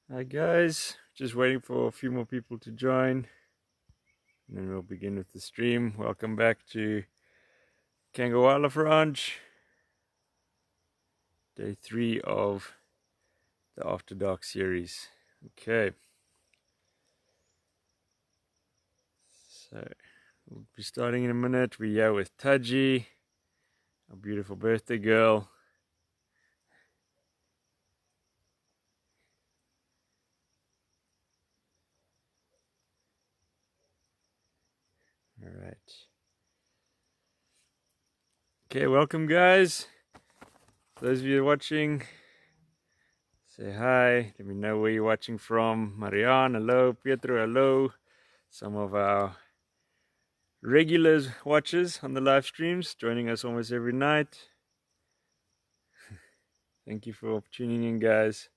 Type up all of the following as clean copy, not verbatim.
Hi guys, just waiting for a few more people to join and then we'll begin with the stream. Welcome back to Cango Wildlife Ranch, day 3 of the After Dark series. Okay, so we'll be starting in a minute. We're here with Taji, our beautiful birthday girl. All right. Okay, welcome guys. Those of you watching, say hi. Let me know where you're watching from. Marianne, hello. Pietro, hello. Some of our regular watchers on the live streams, joining us almost every night. Thank you for tuning in, guys.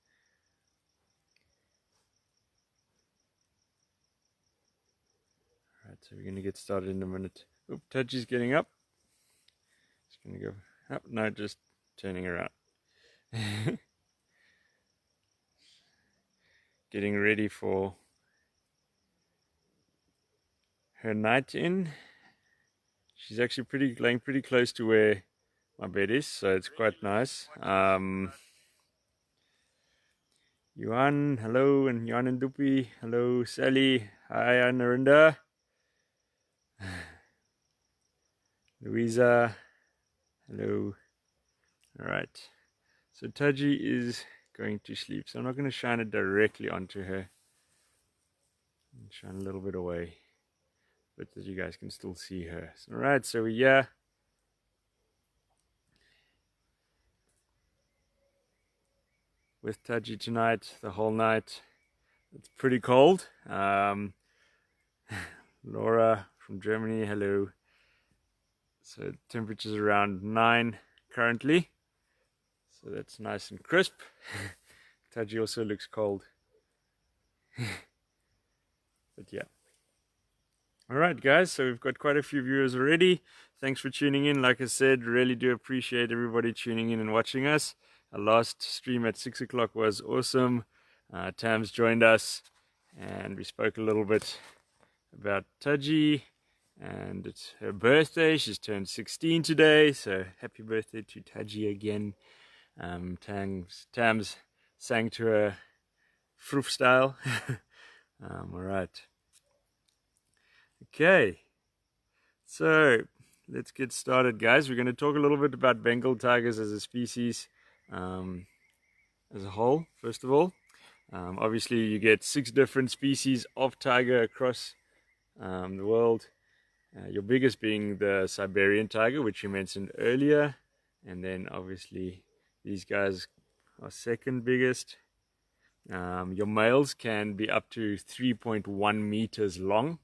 Alright, so we're going to get started in a minute. Oop, Taji's getting up. Just going to go up. No, just turning around. Getting ready for her night in. She's actually laying pretty close to where my bed is, so it's quite nice. Yuan, hello, and Yuan and Dupi, hello, Sally, hi, Narinda, Louisa, hello. All right, so Taji is going to sleep, so I'm not going to shine it directly onto her. Shine a little bit away, but that you guys can still see her. All right, so yeah. With Taji tonight, the whole night. It's pretty cold. Laura from Germany, hello. So temperature's around 9 currently. So that's nice and crisp. Taji also looks cold. But yeah. Alright guys, so we've got quite a few viewers already. Thanks for tuning in. Like I said, really do appreciate everybody tuning in and watching us. Our last stream at 6 o'clock was awesome. Tams joined us and we spoke a little bit about Taji, and it's her birthday. She's turned 16 today, so happy birthday to Taji again. Tams sang to her froof style. Alright. Okay, so let's get started, guys. We're going to talk a little bit about Bengal tigers as a species, as a whole, first of all. Obviously, you get 6 different species of tiger across the world. Your biggest being the Siberian tiger, which you mentioned earlier. And then obviously these guys are second biggest. Your males can be up to 3.1 meters long,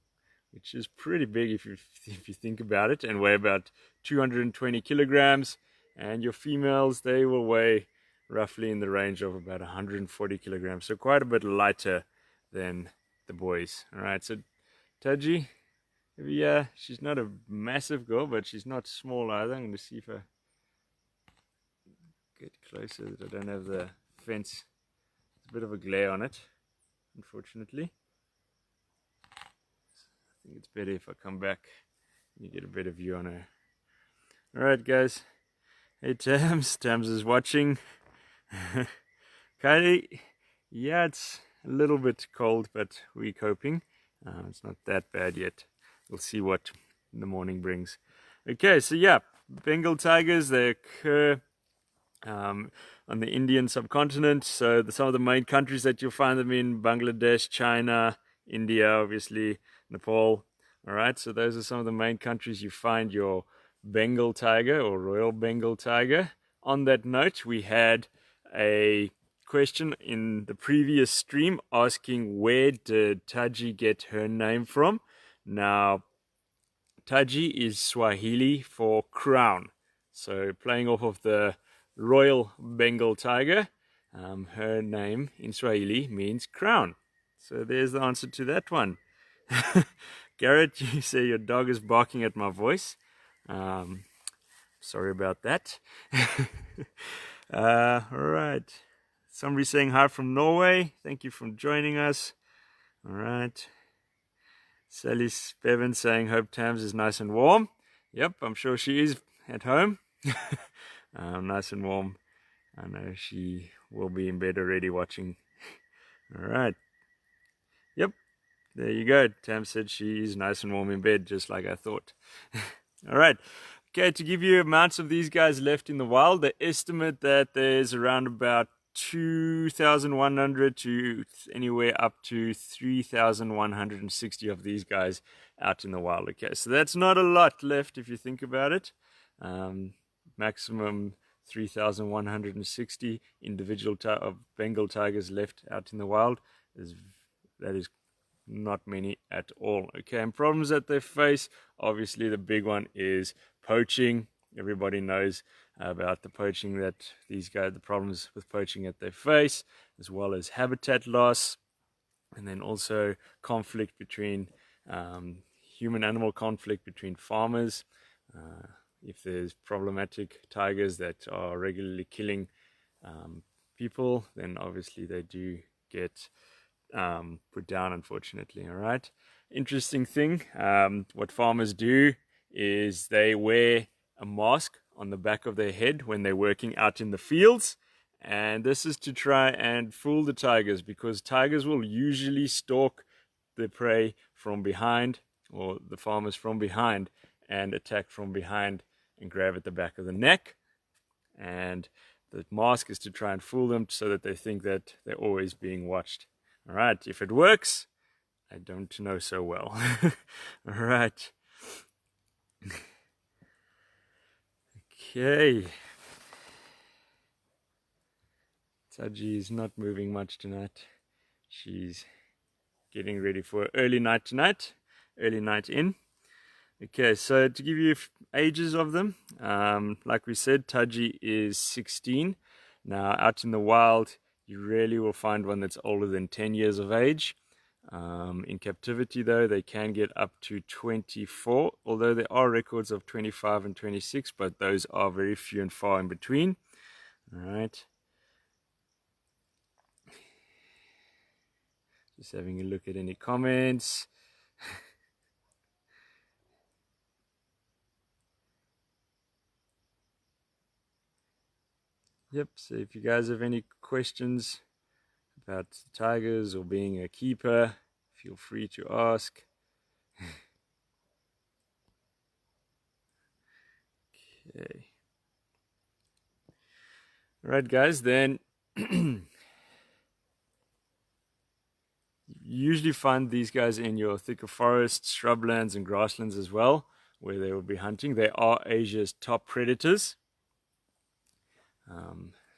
which is pretty big if you think about it, and weigh about 220 kilograms. And your females, they will weigh roughly in the range of about 140 kilograms, so quite a bit lighter than the boys. All right, so Taji, yeah, she's not a massive girl, but she's not small either. I'm going to see if I get closer that I don't have the fence. There's a bit of a glare on it, unfortunately. I think it's better if I come back and you get a better view on her. Alright guys, hey Tams is watching. Kylie, yeah, it's a little bit cold, but we're coping. It's not that bad yet. We'll see what the morning brings. Okay, so yeah, Bengal tigers, they occur on the Indian subcontinent. So some of the main countries that you'll find them in: Bangladesh, China, India, obviously, Nepal. All right, so those are some of the main countries you find your Bengal tiger or Royal Bengal tiger. On that note, we had a question in the previous stream asking where did Taji get her name from. Now, Taji is Swahili for crown. So playing off of the Royal Bengal Tiger, her name in Swahili means crown. So there's the answer to that one. Garrett, you say your dog is barking at my voice. Sorry about that. All right. somebody saying hi from Norway. Thank you for joining us. All right. Sally Bevan saying, hope Tams is nice and warm. Yep, I'm sure she is at home. Nice and warm. I know she will be in bed already watching. All right. Yep, there you go. Tam said she is nice and warm in bed, just like I thought. All right. Okay, to give you amounts of these guys left in the wild, they estimate that there's around about 2,100 to anywhere up to 3,160 of these guys out in the wild. Okay, so that's not a lot left if you think about it. Maximum 3,160 individual of Bengal tigers left out in the wild. That is not many at all. Okay, and problems that they face, obviously the big one is poaching. Everybody knows about the poaching that these guys, the problems with poaching that they face, as well as habitat loss, and then also conflict between human-animal conflict between farmers. If there's problematic tigers that are regularly killing people, then obviously they do get put down, unfortunately. All right. Interesting thing. What farmers do is they wear a mask on the back of their head when they're working out in the fields, and this is to try and fool the tigers, because tigers will usually stalk the prey from behind, or the farmers from behind, and attack from behind and grab at the back of the neck. And the mask is to try and fool them so that they think that they're always being watched. All right, if it works, I don't know so well. All right. Okay. Taji is not moving much tonight. She's getting ready for early night tonight. Early night in. Okay, so to give you ages of them, like we said, Taji is 16. Now, out in the wild, you rarely will find one that's older than 10 years of age. In captivity, though, they can get up to 24, although there are records of 25 and 26, but those are very few and far in between. All right. Just having a look at any comments. Yep, so if you guys have any questions about the tigers or being a keeper, feel free to ask. Okay. All right, guys, then you usually find these guys in your thicker forests, shrublands, and grasslands as well, where they will be hunting. They are Asia's top predators.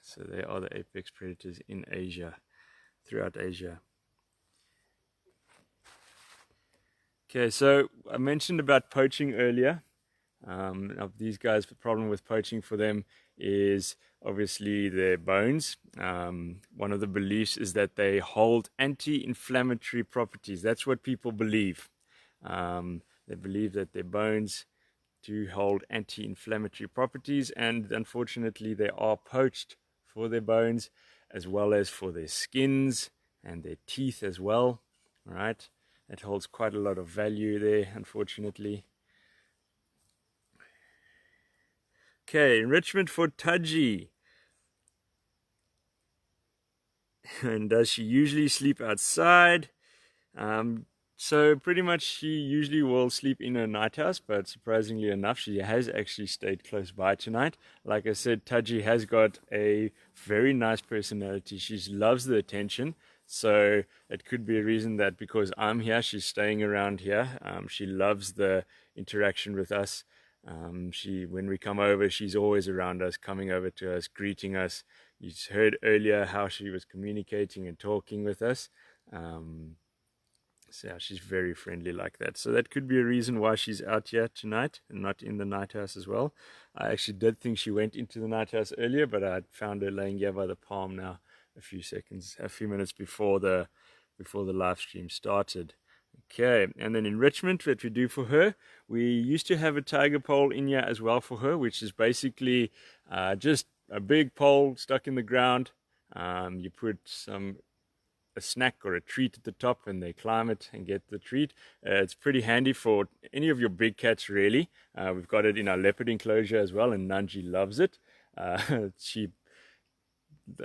So they are the apex predators in Asia, throughout Asia. Okay, so I mentioned about poaching earlier. Of these guys, the problem with poaching for them is obviously their bones. One of the beliefs is that they hold anti-inflammatory properties. That's what people believe. They believe that their bones do hold anti-inflammatory properties, and unfortunately they are poached for their bones as well as for their skins and their teeth as well. All right, it holds quite a lot of value there, unfortunately. Okay, enrichment for Taji. And does she usually sleep outside? So pretty much she usually will sleep in her night house, but surprisingly enough, she has actually stayed close by tonight. Like I said, Taji has got a very nice personality. She loves the attention. So it could be a reason that because I'm here, she's staying around here. She loves the interaction with us. When we come over, she's always around us, coming over to us, greeting us. You heard earlier how she was communicating and talking with us. So yeah, she's very friendly like that. So that could be a reason why she's out here tonight and not in the night house as well. I actually did think she went into the night house earlier, but I found her laying here by the palm now a few minutes before the live stream started. Okay, and then enrichment that we do for her. We used to have a tiger pole in here as well for her, which is basically just a big pole stuck in the ground. You put a snack or a treat at the top and they climb it and get the treat. It's pretty handy for any of your big cats, really. We've got it in our leopard enclosure as well, and Nanji loves it. The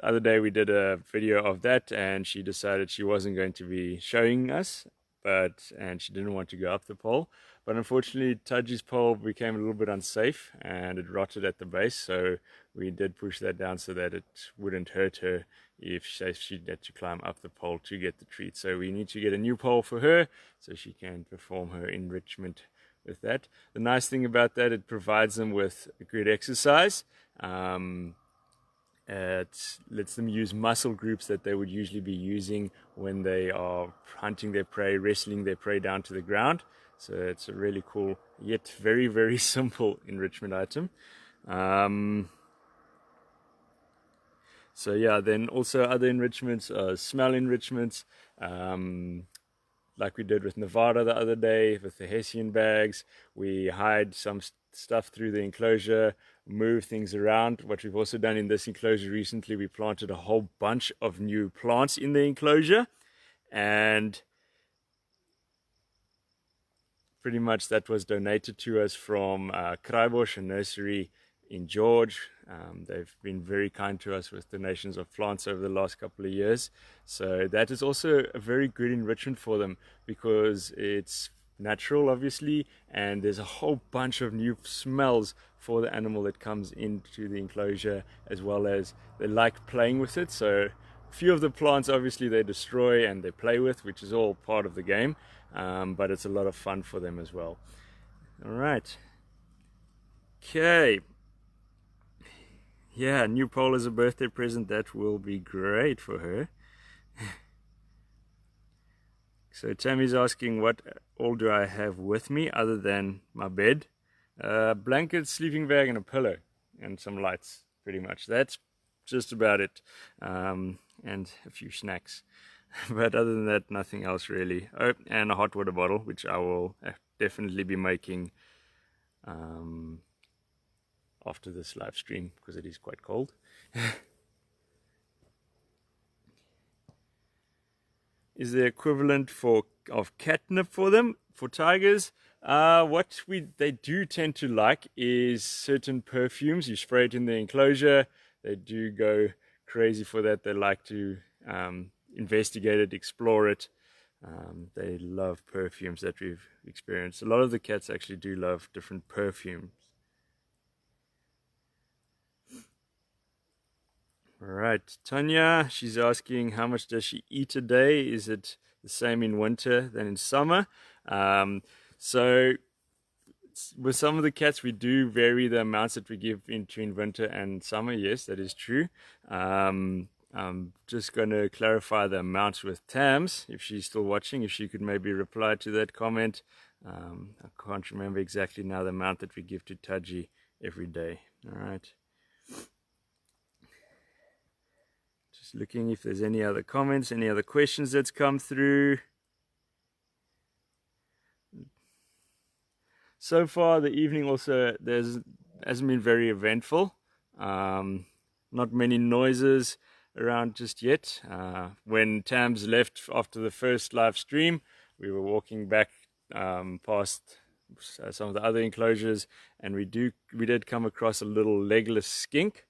other day we did a video of that, and she decided she wasn't going to be showing us, and she didn't want to go up the pole. But unfortunately, Taji's pole became a little bit unsafe and it rotted at the base, so we did push that down so that it wouldn't hurt her if she had to climb up the pole to get the treat. So we need to get a new pole for her so she can perform her enrichment with that. The nice thing about that, it provides them with a good exercise. It lets them use muscle groups that they would usually be using when they are hunting their prey, wrestling their prey down to the ground. So it's a really cool, yet very, very simple enrichment item. So yeah, then also other enrichments, smell enrichments, like we did with Nevada the other day with the Hessian bags. We hide some stuff through the enclosure, move things around. What we've also done in this enclosure recently, we planted a whole bunch of new plants in the enclosure, and pretty much that was donated to us from Kraaibosch, a nursery in George. They've been very kind to us with donations of plants over the last couple of years. So that is also a very good enrichment for them because it's natural, obviously, and there's a whole bunch of new smells for the animal that comes into the enclosure, as well as they like playing with it. So a few of the plants obviously they destroy and they play with, which is all part of the game, but it's a lot of fun for them as well. All right. Okay. Yeah, new pole as a birthday present, that will be great for her. So Tammy's asking, what all do I have with me other than my bed? Blanket, sleeping bag, and a pillow, and some lights, pretty much. That's just about it. And a few snacks. But other than that, nothing else really. Oh, and a hot water bottle, which I will definitely be making after this live stream because it is quite cold. Is the equivalent of catnip for them, for tigers? What they do tend to like is certain perfumes. You spray it in the enclosure, they do go crazy for that. They like to investigate it, explore it. They love perfumes that we've experienced. A lot of the cats actually do love different perfumes. All right, Tanya, she's asking how much does she eat a day? Is it the same in winter than in summer? So with some of the cats, we do vary the amounts that we give in between winter and summer. Yes, that is true. I'm just going to clarify the amounts with Tams, if she's still watching, if she could maybe reply to that comment. I can't remember exactly now the amount that we give to Taji every day. All right. Just looking if there's any other comments, any other questions that's come through. So far, the evening also hasn't been very eventful. Not many noises around just yet. When Tams left after the first live stream, we were walking back past some of the other enclosures, and we did come across a little legless skink.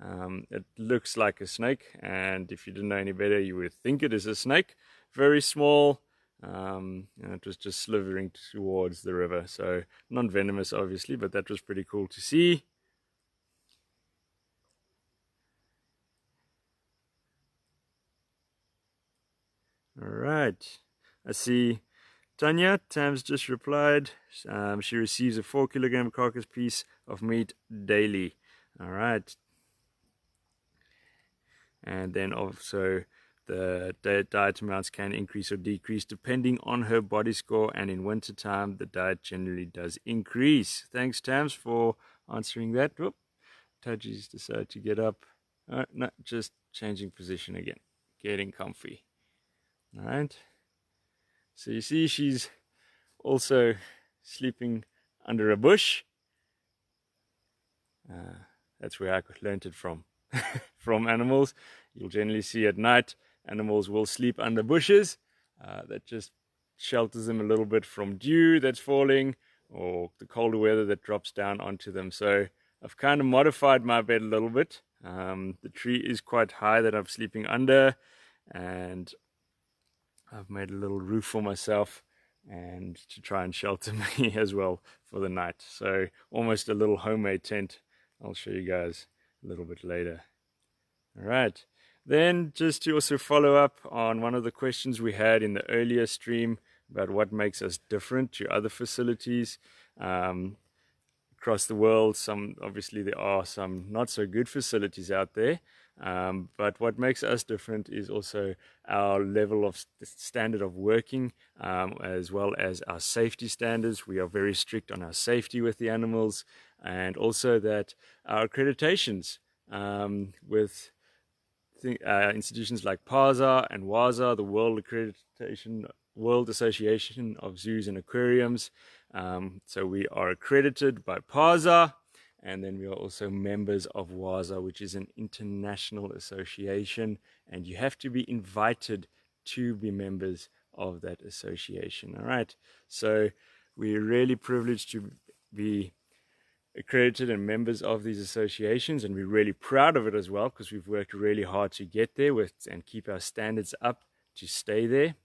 It looks like a snake, and if you didn't know any better, you would think it is a snake. Very small, and it was just slithering towards the river. So non-venomous, obviously, but that was pretty cool to see. All right, I see Tanya, Tams just replied. She receives a 4-kilogram carcass piece of meat daily. All right. And then also the diet amounts can increase or decrease depending on her body score, and in winter time the diet generally does increase. Thanks, Tams, for answering that. Whoop. Taji's decided to get up. No, just changing position again, getting comfy. All right. So you see she's also sleeping under a bush. That's where I learned it from from animals. You'll generally see at night animals will sleep under bushes. That just shelters them a little bit from dew that's falling or the colder weather that drops down onto them. So I've kind of modified my bed a little bit. The tree is quite high that I'm sleeping under, and I've made a little roof for myself and to try and shelter me as well for the night. So almost a little homemade tent. I'll show you guys a little bit later. All right. Then just to also follow up on one of the questions we had in the earlier stream about what makes us different to other facilities across the world. Obviously there are some not so good facilities out there, but what makes us different is also our level of standard of working, as well as our safety standards. We are very strict on our safety with the animals, and also that our accreditations with institutions like PASA and WASA, the World Association of Zoos and Aquariums. So we are accredited by PASA, and then we are also members of WASA, which is an international association, and you have to be invited to be members of that association. All right, so we're really privileged to be accredited and members of these associations, and we're really proud of it as well, because we've worked really hard to get there and keep our standards up to stay there.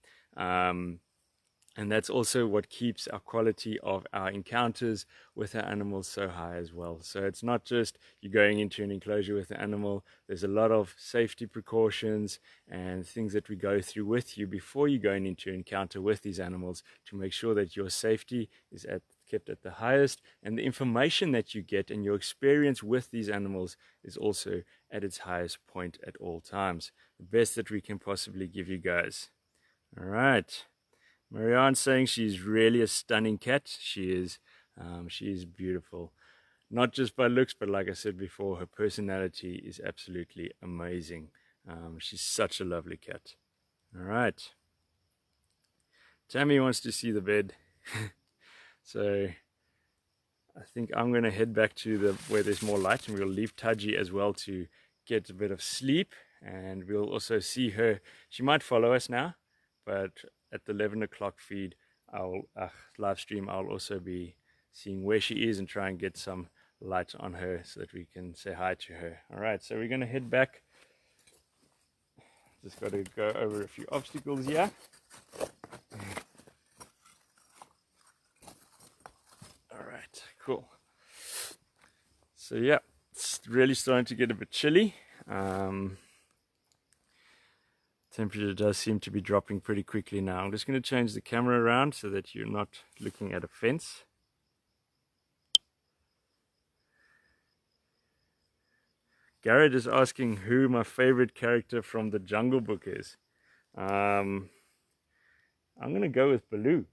And that's also what keeps our quality of our encounters with our animals so high as well. So it's not just you going into an enclosure with the animal. There's a lot of safety precautions and things that we go through with you before you go into an encounter with these animals to make sure that your safety is kept at the highest, and the information that you get and your experience with these animals is also at its highest point at all times. The best that we can possibly give you guys. All right. Marianne's saying she's really a stunning cat. She is beautiful. Not just by looks, but like I said before, her personality is absolutely amazing. She's such a lovely cat. All right. Tammy wants to see the bed. So I think I'm going to head back to where there's more light, and we'll leave Taji as well to get a bit of sleep, and we'll also see her. She might follow us now, but at the 11 o'clock feed, live stream, I'll also be seeing where she is and try and get some light on her so that we can say hi to her. All right, so we're going to head back. Just got to go over a few obstacles here. All right, cool. So yeah, it's really starting to get a bit chilly. Temperature does seem to be dropping pretty quickly now. I'm just going to change the camera around so that you're not looking at a fence. Garrett is asking who my favorite character from the Jungle Book is. I'm going to go with Baloo.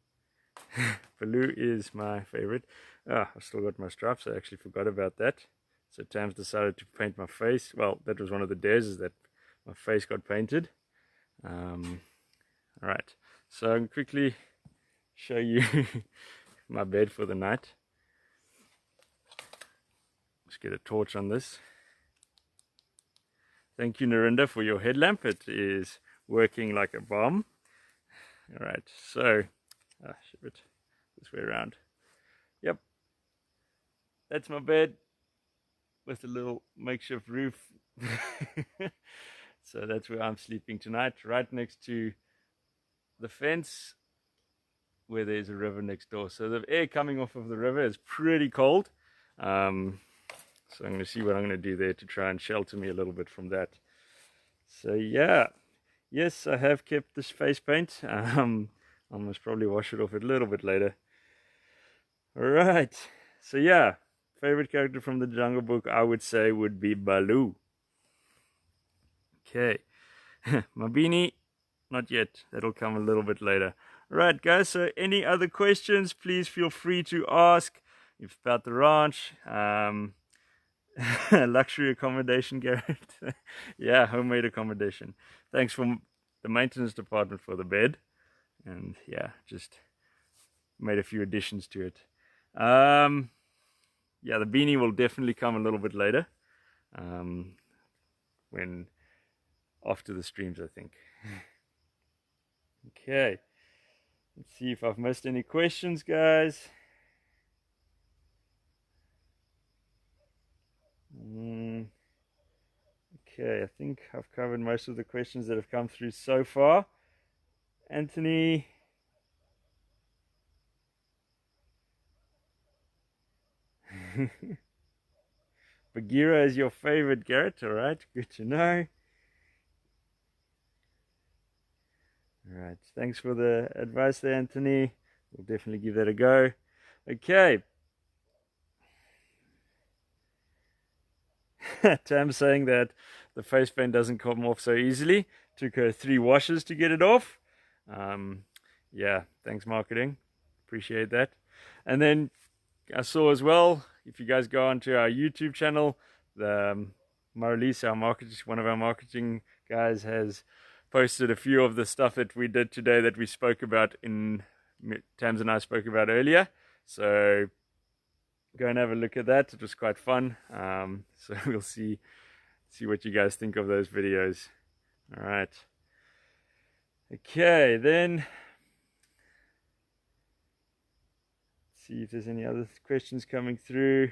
Baloo is my favorite. I've still got my stripes. I actually forgot about that. So Tam's decided to paint my face. Well, that was one of the dares, is that my face got painted. Alright, so I'll quickly show you my bed for the night. Let's get a torch on this. Thank you, Narinda, for your headlamp. It is working like a bomb. Alright, so shift it this way around. Yep, that's my bed with a little makeshift roof. So that's where I'm sleeping tonight, right next to the fence where there's a river next door. So the air coming off of the river is pretty cold. So I'm going to see what I'm going to do there to try and shelter me a little bit from that. So yeah, yes, I have kept this face paint. I must probably wash it off a little bit later. Alright, so yeah, favorite character from the Jungle Book I would say would be Baloo. Okay, my beanie, not yet, that'll come a little bit later. Alright guys, so any other questions, please feel free to ask. If about the ranch, luxury accommodation, Garrett. Yeah, homemade accommodation. Thanks for the maintenance department for the bed, and yeah, just made a few additions to it. Yeah, the beanie will definitely come a little bit later. when after the streams, I think. Okay, let's see if I've missed any questions, guys. Okay, I think I've covered most of the questions that have come through so far. Anthony. Bagheera is your favorite, Garrett. All right, good to know. All right, thanks for the advice there, Anthony. We'll definitely give that a go. Okay. Tam's saying that the face paint doesn't come off so easily. Took her 3 washes to get it off. Yeah, thanks marketing. Appreciate that. And then I saw as well, if you guys go onto our YouTube channel, the Marlies, one of our marketing guys, has posted a few of the stuff that we did today that we spoke about Tams and I spoke about earlier. So go and have a look at that. It was quite fun. So we'll see what you guys think of those videos. All right. Okay, then see if there's any other questions coming through.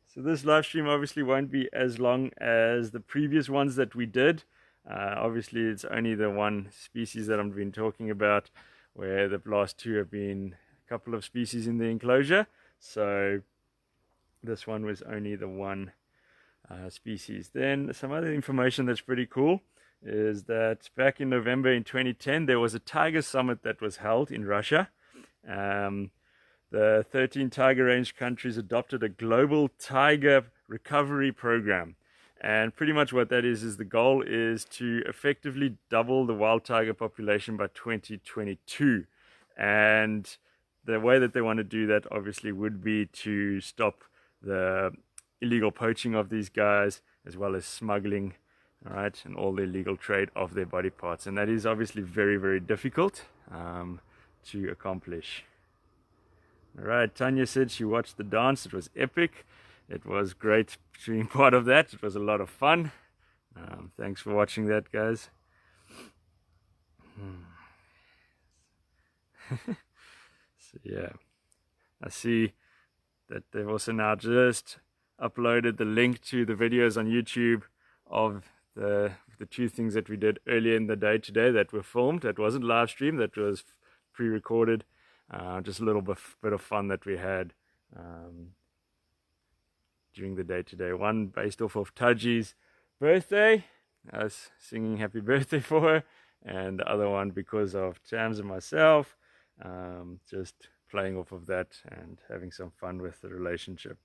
So this live stream obviously won't be as long as the previous ones that we did. Obviously it's only the one species that I've been talking about, where the last 2 have been a couple of species in the enclosure. So this one was only the one species. Then some other information that's pretty cool is that back in November in 2010 there was a tiger summit that was held in Russia. The 13 tiger range countries adopted a global tiger recovery program, and pretty much what that is the goal is to effectively double the wild tiger population by 2022. And the way that they want to do that obviously would be to stop the illegal poaching of these guys, as well as smuggling, all right, and all the illegal trade of their body parts. And that is obviously very, very difficult to accomplish. All right, Tanya said she watched the dance. It was epic. It was great being part of that. It was a lot of fun. Thanks for watching that, guys. So yeah, I see that they've also now just uploaded the link to the videos on YouTube of the 2 things that we did earlier in the day today that were filmed. That wasn't live stream, that was pre-recorded. Just a little bit of fun that we had during the day today. One based off of Taji's birthday, us singing happy birthday for her, and the other one because of Tams and myself, just playing off of that and having some fun with the relationship.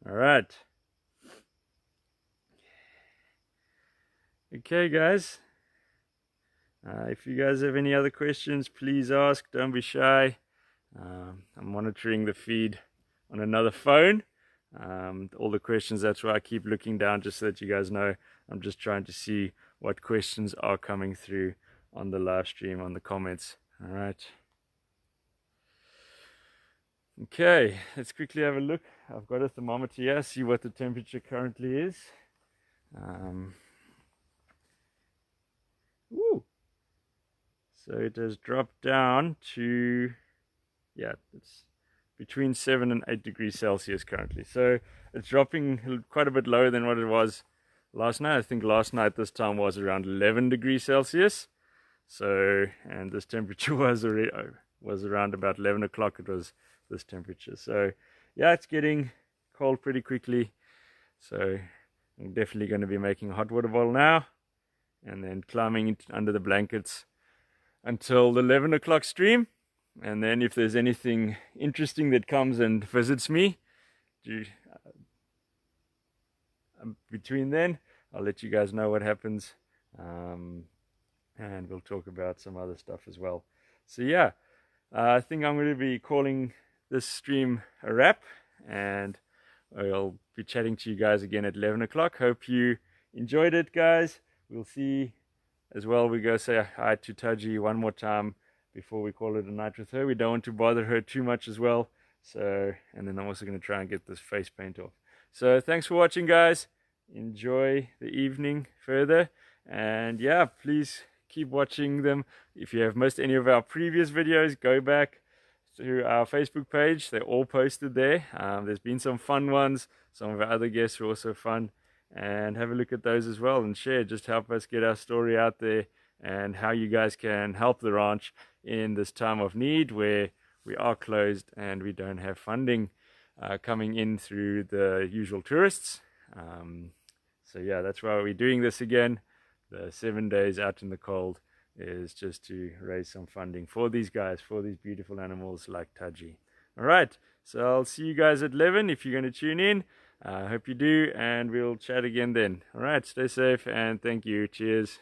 All right. Okay, guys. If you guys have any other questions, please ask. Don't be shy. I'm monitoring the feed on another phone. All the questions, that's why I keep looking down, just so that you guys know. I'm just trying to see what questions are coming through on the live stream, on the comments. All right. Okay, let's quickly have a look. I've got a thermometer here, see what the temperature currently is. So it has dropped down to, yeah, it's between 7 and 8 degrees Celsius currently. So it's dropping quite a bit lower than what it was last night. I think last night this time was around 11 degrees Celsius. So, and this temperature was around about 11 o'clock. It was this temperature. So yeah, it's getting cold pretty quickly. So I'm definitely going to be making a hot water bottle now, and then climbing under the blankets until the 11 o'clock stream. And then if there's anything interesting that comes and visits me between then, I'll let you guys know what happens, and we'll talk about some other stuff as well. So yeah, I think I'm going to be calling this stream a wrap, and I'll be chatting to you guys again at 11 o'clock. Hope you enjoyed it, guys. We'll see as well. We go say hi to Taji one more time before we call it a night with her. We don't want to bother her too much as well. So, and then I'm also going to try and get this face paint off. So thanks for watching, guys. Enjoy the evening further, and yeah, please keep watching them. If you have missed any of our previous videos, go back to our Facebook page. They're all posted there. There's been some fun ones. Some of our other guests were also fun, and have a look at those as well and share. Just help us get our story out there and how you guys can help the ranch in this time of need where we are closed and we don't have funding coming in through the usual tourists. So yeah, that's why we're doing this again. The 7 days out in the cold is just to raise some funding for these guys, for these beautiful animals like Taji. All right, so I'll see you guys at 11 if you're going to tune in. I hope you do, and we'll chat again then. All right, stay safe and thank you. Cheers.